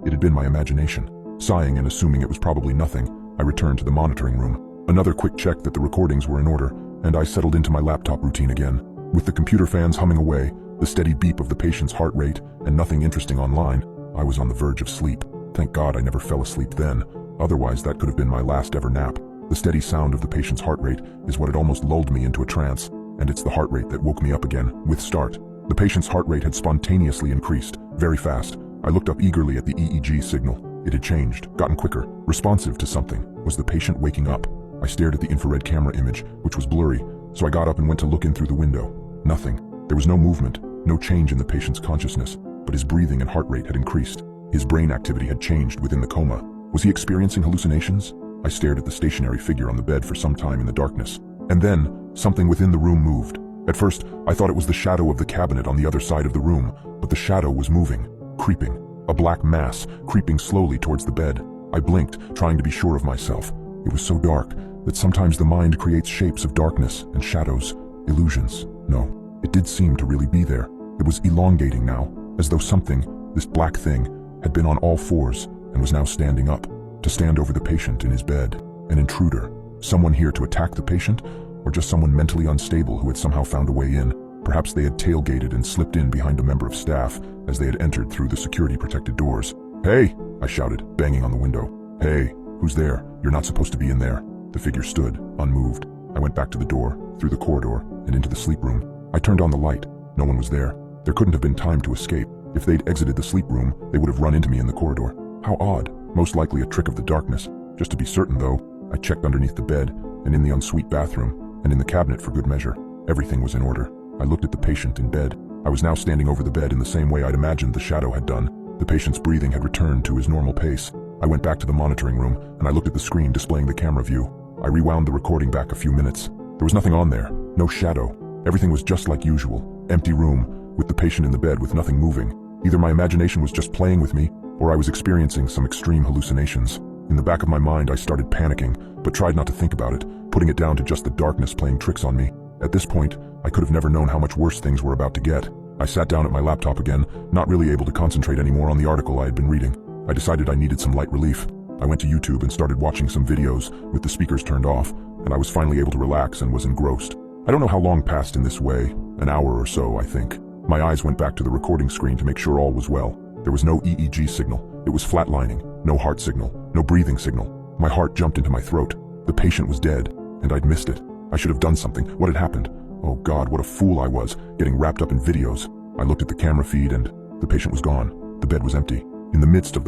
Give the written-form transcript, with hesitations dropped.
It had been my imagination. Sighing and assuming it was probably nothing, I returned to the monitoring room. Another quick check that the recordings were in order, and I settled into my laptop routine again. With the computer fans humming away, the steady beep of the patient's heart rate, and nothing interesting online, I was on the verge of sleep. Thank God I never fell asleep then. Otherwise, that could have been my last ever nap. The steady sound of the patient's heart rate is what had almost lulled me into a trance, and it's the heart rate that woke me up again, with start. The patient's heart rate had spontaneously increased, very fast. I looked up eagerly at the EEG signal. It had changed, gotten quicker, responsive to something. Was the patient waking up? I stared at the infrared camera image, which was blurry, so I got up and went to look in through the window. Nothing. There was no movement, no change in the patient's consciousness, but his breathing and heart rate had increased. His brain activity had changed within the coma. Was he experiencing hallucinations? I stared at the stationary figure on the bed for some time in the darkness. And then, something within the room moved. At first, I thought it was the shadow of the cabinet on the other side of the room, but the shadow was moving, creeping. A black mass, creeping slowly towards the bed. I blinked, trying to be sure of myself. It was so dark that sometimes the mind creates shapes of darkness and shadows, illusions. No, it did seem to really be there. It was elongating now, as though something, this black thing, had been on all fours and was now standing up, to stand over the patient in his bed. An intruder. Someone here to attack the patient, or just someone mentally unstable who had somehow found a way in. Perhaps they had tailgated and slipped in behind a member of staff as they had entered through the security-protected doors. "Hey!" I shouted, banging on the window. "Hey, who's there? You're not supposed to be in there." The figure stood, unmoved. I went back to the door, through the corridor, and into the sleep room. I turned on the light. No one was there. There couldn't have been time to escape. If they'd exited the sleep room, they would have run into me in the corridor. How odd. Most likely a trick of the darkness. Just to be certain, though, I checked underneath the bed, and in the ensuite bathroom, and in the cabinet for good measure. Everything was in order. I looked at the patient in bed. I was now standing over the bed in the same way I'd imagined the shadow had done. The patient's breathing had returned to his normal pace. I went back to the monitoring room, and I looked at the screen displaying the camera view. I rewound the recording back a few minutes. There was nothing on there, no shadow. Everything was just like usual. Empty room, with the patient in the bed with nothing moving. Either my imagination was just playing with me, or I was experiencing some extreme hallucinations. In the back of my mind, I started panicking, but tried not to think about it, putting it down to just the darkness playing tricks on me. At this point, I could have never known how much worse things were about to get. I sat down at my laptop again, not really able to concentrate anymore on the article I had been reading. I decided I needed some light relief. I went to YouTube and started watching some videos with the speakers turned off, and I was finally able to relax and was engrossed. I don't know how long passed in this way, an hour or so, I think. My eyes went back to the recording screen to make sure all was well. There was no EEG signal. It was flatlining, no heart signal, no breathing signal. My heart jumped into my throat. The patient was dead, and I'd missed it. I should have done something. What had happened? Oh God, what a fool I was, getting wrapped up in videos. I looked at the camera feed and the patient was gone. The bed was empty. In the midst of the